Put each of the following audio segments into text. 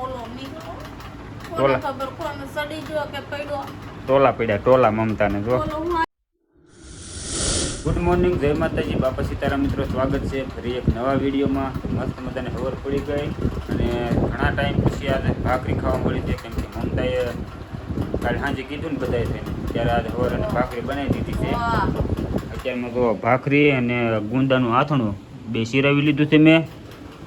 ટોલા ખબર કોને સડી ગયો કે પડ્યો ટોલા પડ્યા ટોલા મમતાને જો. ગુડ મોર્નિંગ, જય માતાજી, બાપા સીતારામ. મિત્રો સ્વાગત છે ફરી એક નવા વિડીયોમાં. મસ્ત મજાને ખબર પડી ગઈ અને ઘણા ટાઈમ પછી આજે ભાખરી ખાવા મળી છે, કેમ કે મમતાએ કાલે સાંજે કીધું ને બધાએ થઈને ત્યારે આજે ખબર અને ભાખરી બનાવી દીધી છે. અત્યારમાં તો ભાખરી અને ગુંદાનું આથણું બે સિરાવી લીધું છે મેં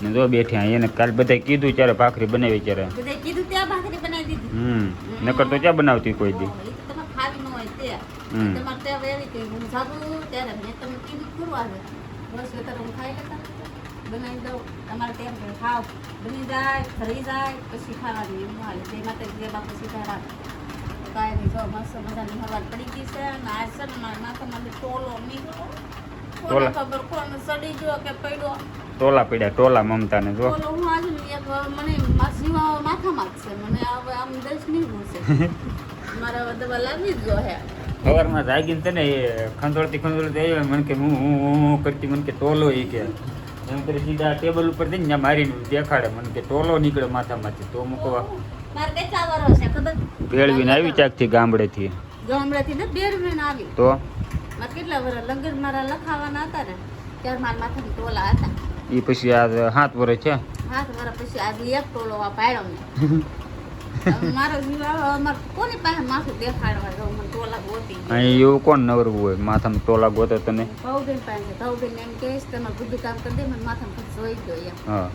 ને જો બેઠ્યા એને કાલે બધા કીધું ત્યારે ભાખરી બનાવી ત્યારે બધા કીધું ત્યાં ભાખરી બનાવી દીધી. નકર તો ક્યાં બનાવતી કોઈ દી. તમે ખાવી ન હોય તે તમારે ત્યાં એવી કે હું જાગું ત્યારે મેં તમને કીધું ખરું આવે બસ વેતર હું ખાઈ લેતા બનાવી દઉં તમારે ત્યાં ખાવ બની જાય ખરી જાય પછી ખાવાની એમ હાલે તે માટે જે બાપુ સીધા કાંઈ નહીં જો મસ્ત મજાની હવાર પડી ગઈ છે અને આ છે ને મારા માથામાંથી ટોલો નીકળો કોને ખબર કોને સડી ગયો કે પડ્યો ટોલા પડ્યા ટોલા મમતાને જો. હું આજે એક મને જીવા માથામાં જ છે મને હવે આમ દસ નહીં ઘૂસે મારે હવે દવા લાવી જ જો હે સવારમાં જાગીને તને એ ખંડોળતી આવી મને કે હું કરતી મને કે ટોલો એ કે એમ કરી સીધા ટેબલ ઉપર જઈને ત્યાં મારીને દેખાડે મને કે ટોલો નીકળે માથામાંથી. તો મૂકવા મારે કેટલા વર્ષ છે ખબર ભેળવીને આવી ચાકથી ગામડેથી ને બેરવીને આવી તો મારે કેટલા વર્ષ લગન મારા લખાવાના હતા ને ત્યારે મારા માથામાં ટોલા હતા. એ પછી આ 7 વર્ષ છે. 7 વર્ષ પછી આજે એક ટોલો પાડ્યો ને મારો જીવા અમારે કોની પાસે માથું દેખાડવા જાઉં મને ટોલા ગોતી અહીં એવું કોણ નવરવું હોય માથામાં ટોલા ગોતે તને. ભાવબેન પાસે ભાવબેન એમ કહીશ તમારે બધું કામ કરી દે મને માથામાં જોઈ દો એમ. હા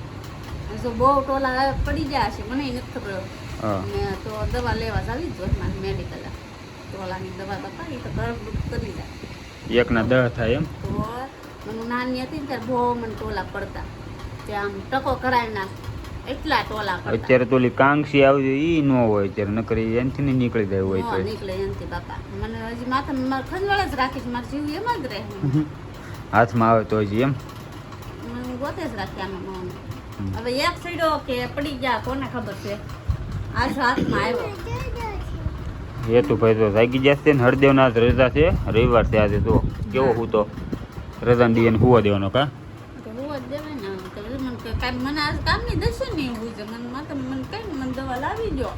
જો બહુ ટોલા પડી ગયા છે મને નથી ખબર. હા ને તો દવા લેવા જાવી જ જોઈએ મારી મેડિકલ ટોલાની દવા બતાવી તો ઘર કરી જાય. એકના 10 થાય એમ. તો હું નાની હતી ને ત્યારે બહુ મને ટોલા પડતા ત્યાં આમ ટકો કરાવી નાખ એટલા ટોલા પડતા. અત્યારે તો ઓલી કાંગસી આવી ઈ ન હોય અત્યારે નકર એનથી નહીં નીકળી જાય હોય તો નીકળે એનથી બાપા મને હજી માથામાં મારે ખંજવાળ જ રાખીશ મારે જીવ એમ જ રહે હાથમાં આવે તો હજી એમ હું ગોતે જ રાખી આમાં. હવે એક સડ્યો કે પડી ગયા કોને ખબર છે આજ હાથમાં આવ્યો. એ તો ભાઈ તો જાગી જશે ને હરદેવના રજા છે રવિવાર છે આજે તો કેવો હું તો રજા દી ને હુવા દેવાનો કા તો હું જ દેવાય ને તો મને કે કાંઈ મને આજ કામની દશે નહીં એવું છે મને માથા મને કઈ મને દવા લાવી દો.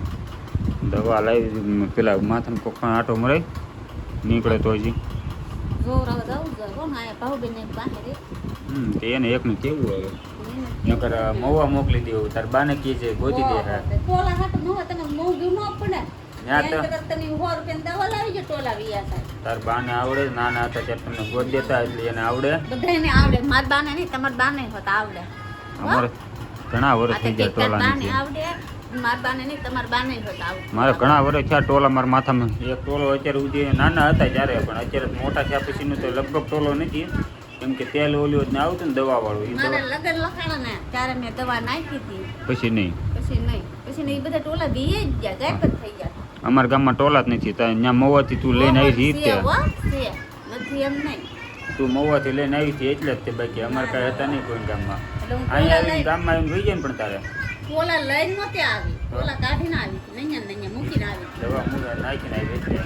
દવા લાવી પેલા માથામાં કોકણ આટો મરાય નીકળે તો હજી જોર જવું જોઈએ કોણ આ ભાવબેન પાસે રે તે એને એકનું કેવું હવે નકર મવા મોકલી દેવું તાર બાને કે છે ગોતી દે હા ટોલા હાટ ન હોય તને મોંઘું ન પડે ત્યાં તો તને 100 રૂપિયાની દવા લાવી જો ટોલા વિયા થાય. તાર બાને આવડે નાના હતા ત્યારે તમને ગોત દેતા એટલે એને આવડે બધાને આવડે માર બાને નહીં તમાર બાને હોતા આવડે. અમારે ઘણા વર્ષ થઈ ગયા ટોલા બાને આવડે માર બાને નહીં તમાર બાને હોતા આવડે. મારે ઘણા વર્ષ થયા ટોલા મારા માથામાં એક ટોલો અત્યારે સુધી નાના હતા ત્યારે પણ અત્યારે મોટા થયા પછીનું તો લગભગ ટોલો નથી કેમ કે તેલ ઓલ્યું ને આવતું ને દવા વાળું મારે લગન લખાણા ને ત્યારે મેં દવા નાખી હતી પછી નહીં પછી એ બધા ટોલા વીએ જ ગયા ગાયબ જ થઈ ગયા. અમારા ગામમાં ટોલા જ નથી ત્યાં મવાથી તું લઈને આવી હતી નથી એમ નહીં તું મવાથી લઈને આવી હતી એટલે જ તે બાકી અમારે કાંઈ હતા નહીં કોઈ ગામમાં. અહીંયા આવીને ગામમાં આવીને રહી જાય ને પણ તારે ટોલા લઈને નહોતી આવી ટોલા કાઢીને આવી નૈયા મૂકીને આવી દવા મૂળા નાખીને આવી એટલે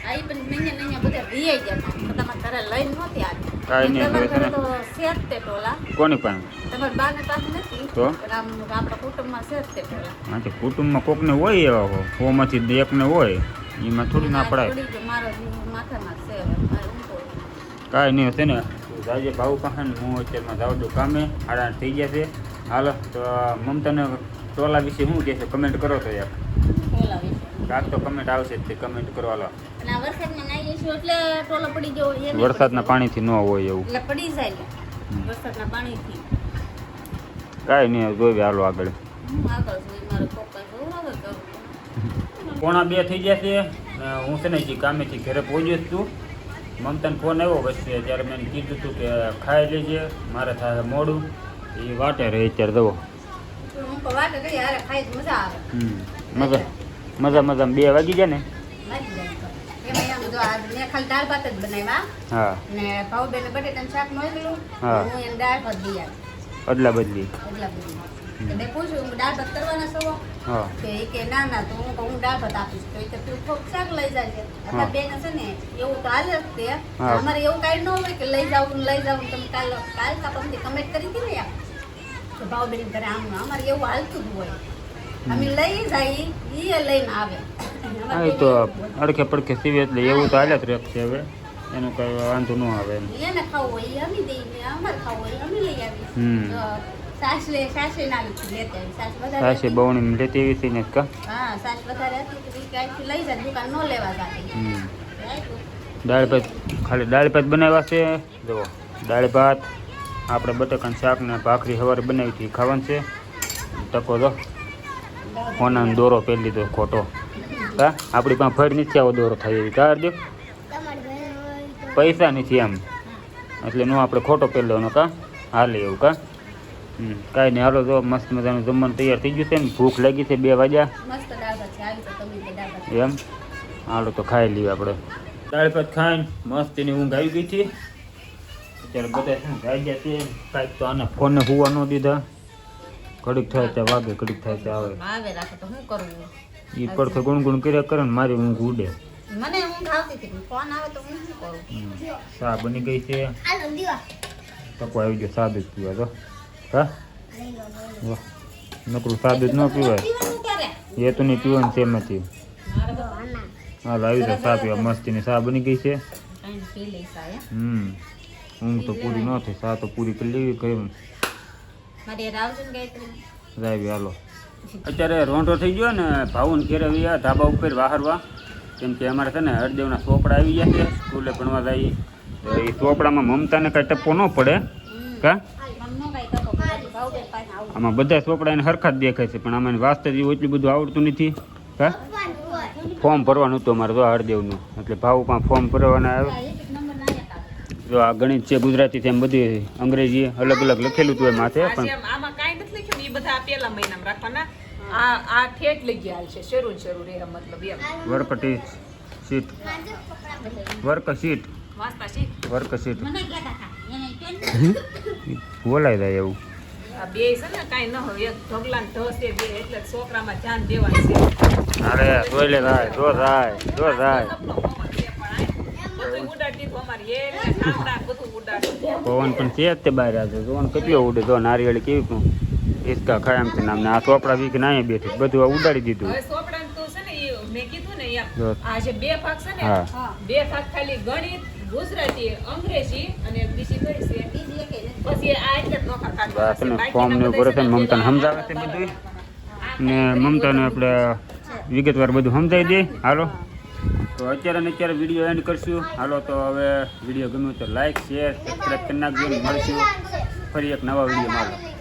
આવી પણ નૈયા બધા વીએ ગયા તમારા ઘરે લઈને નહોતી આવી. કાંઈ નહીં હવે તને તો શેર તે ટોલા કોની પાસે તમારા બાને પાસે નથી તો આપણા કુટુંબમાં શેર તે ટોલા હા તો કુટુંબમાં કોકને હોય એવા હોમાંથી એકને હોય એમાં થોડી ના પડાય. મારો માથામાં છે મારે કાંઈ નહીં હશે ને તું જાજે ભાવ પાસે ને હું અત્યારમાં જાઉં દઉં કામે 8:30 થઈ ગયા છે. હાલો તો મમતાને ટોલા વિશે શું કહેશે કમેન્ટ કરો તો યાર ટોલા વિશે કાંક તો કમેન્ટ આવશે જ તે કમેન્ટ કરો. હાલો અને આ વરસાદમાં નાઈ જઈશું એટલે ટોલો પડી જવો એ વરસાદના પાણીથી ન હોય એવું એટલે પડી જાય વરસાદના પાણીથી કાંઈ નહીં જોઈ હાલો આગળ. આગળ જોઈ મારો પપ્પા જોવે તો 1:45 થઈ ગયા છે. હું છે ને હજી કામેથી ઘરે પહોંચ્યો જ છું. મમતાને ફોન આવ્યો વચ્ચે ત્યારે મેં કીધું હતું કે ખાઈ લેજે મારે થાય મોડું એ વાટે રહે અત્યારે દવો હું તો વાટે ગઈ અરે ખાઈ મજા આવે મજામાં 2 વાગી જાય ને એમાં આમ જો આજ મેં ખાલી દાળ ભાત જ બનાવ્યા હા ને ભાવબેન બટેટાનું શાક મોકલ્યું હા હું એને દાળ ભાત દઈ અદલા બદલી એટલે પૂછ્યું હું દાળ ભાત કરવાના છો હા કે એ કે ના તો હું દાળ ભાત આપીશ તો એ કે તું થોડુંક શાક લઈ જાય અત્યારે બેન છે ને એવું તો હાલે જ તે અમારે એવું કાંઈ ન હોય કે લઈ જાવ તમે કાલ કાપમથી કમેન્ટ કરી હતી ને તો ભાવબેન ઘરે આમ અમારે એવું હાલતું જ હોય અમે લઈ જાય ઈ લઈને આવે હા એ તો અડખે પડખે સીવે એટલે એવું તો હાલ્યા જ રહેશે હવે એનું કઈ વાંધો ન આવે એમ એને ખાવું હોય ઈ અમે દઈએ અમારે ખાવું હોય અમે લઈ હમ. આવીએ સાસરે ના લેતા આવી. સાસ વધારે સાસી હતી. બવણી લેતી એવી છે ને કા હા સાસ વધારે હતી તો ઈ કાંઈથી લઈ જાય દુકાન ન લેવા જાતી હમ. રાખ્યું. દાળ ભાત ખાલી દાળ ભાત બનાવ્યા છે જુઓ દાળ ભાત આપણે બટાકાનું શાક ને ભાખરી સવારે બનાવી હતી ખાવાનું છે ટકો તો હોનાનો દોરો પહેરી લીધો ખોટો કા આપણી પાસે ફળ નથી આવો દોરો થાય એવી કાર દે પૈસા નથી એમ એટલે નો આપણે ખોટો પહેરી લેવાનો કા હાલે એવું કા કાંઈ નહીં હાલો જો મસ્ત મજાનું જમવાનું તૈયાર થઈ ગયું છે ને ભૂખ લાગી છે 2 વાગ્યા મસ્ત દાળ ભાત છે આવી તો તમે તે દાળ ભાત એમ હાલો તો ખાઈ લઈએ આપણે દાળ ભાત ખાઈને મસ્ત એની ઊંઘ આવી ગઈ હતી અત્યારે બધા શું ગાઈ ગયા છે કાંઈક તો આને ફોનને હુવા ન દીધા ઘડીક થાય ત્યાં વાગે ઘડીક થાય ત્યાં આવે આવે રાખે તો શું કરવું એ પડખે ગુણગુણ કર્યા કરે ને મારી ઊંઘ ઉડે મને ઊંઘ આવતી હતી પણ ફોન આવે તો હું શું કરું ચા બની ગઈ છે ટકો આવી ગયો સાદું જ પીવા તો હા વાહ નકરું સાદું જ ન પીવાય પીવાનું ક્યારે એ તો નહીં પીવાનું છે એમાંથી હાલ આવી જાય ચા પીવા મસ્તીની ચા બની ગઈ છે કાંઈ પી લઈશ આ ઊંઘ તો પૂરી ન થઈ ચા તો પૂરી કરી લેવી કઈ મારી રાવજન ગાયત્રી જાય હાલો અત્યારે રોંઢો થઈ ગયો ને ભાવુન ઘેરે આવ્યા ધાબા ઉપર વાહરવા કેમ કે અમારે છે ને હરદેવના ચોપડા આવી ગયા છે સ્કૂલે ભણવા જાય તો એ ચોપડામાં મમતાને કાંઈ ટપ્પો ન પડે કા મનનો કાંઈ ટકો કરાવી ભાવબેન પાસે આવું આમાં બધા ચોપડા એને હરખા જ દેખાય છે પણ આમાં વાસ્તવ જેવું એટલું બધું આવડતું નથી કા ફોર્મ ભરવાનું હતું અમારે જો હરદેવનું એટલે ભાવ પણ ફોર્મ ભરવાના આવે એક એક નંબર ના હતા જો આ ગણિત છે ગુજરાતી છે એમ બધી અંગ્રેજી અલગ અલગ લખેલું હતું એ માથે પણ આમાં કાંઈ નથી લખ્યું ને, એ બધા પેલા મહિનામાં રાખવાના. આ ઠેઠ લઈ ગયા છે શરૂ ને શરૂ રે મતલબ એમ વર્કટી શીટ વર્કશીટ વાંચતા શીખ. વર્કશીટ મને કહેતા હતા એને કેમ બોલાય જાય એવું આ બે છે ને કાંઈ ન હોય એક ઢગલા ને ઢ છે બે એટલે છોકરામાં ધ્યાન દેવાનું છે. અરે જોઈ લે થાય જો થાય જો થાય સપનો homework છે પણ આ બધું ઉડાડી દીધું અમારે એ ને ઠામડા ને બધું ઉડાડી. પવન પણ છે જ તે બહાર આજે જોવાનું કેટલો ઉડે જો નારિયેળી કેવી પણ હિસકા ખાય એમ છે નામને આ ચોપડા વીક ના અહીંયા બેઠી બધું આ ઉડાડી દીધું હવે ચોપડાને તો છે ને એ મેં કીધું ને એમ જો. આ જે બે ભાગ છે ને હા. બે ભાગ ખાલી ગણિત ગુજરાતી અંગ્રેજી અને બીજી કઈ છે બીજી એકે નથી. પછી આ એટલે જ નોખા કાઢવાના બસ છે. ને બાકીના ફોર્મ ને બધા ઉપર છે ને છે ને મમતાને સમજાવે છે બધું ને મમતાને આપણે વિગતવાર બધું સમજાવી દઈએ હાલો તો અત્યારે ને અત્યારે વિડીયો એન્ડ કરશું હાલો તો હવે વિડીયો ગમ્યો તો લાઈક શેર સબસ્ક્રાઈબ કરી નાખજો ને મળશું ફરી એક નવા વિડીયોમાં હાલો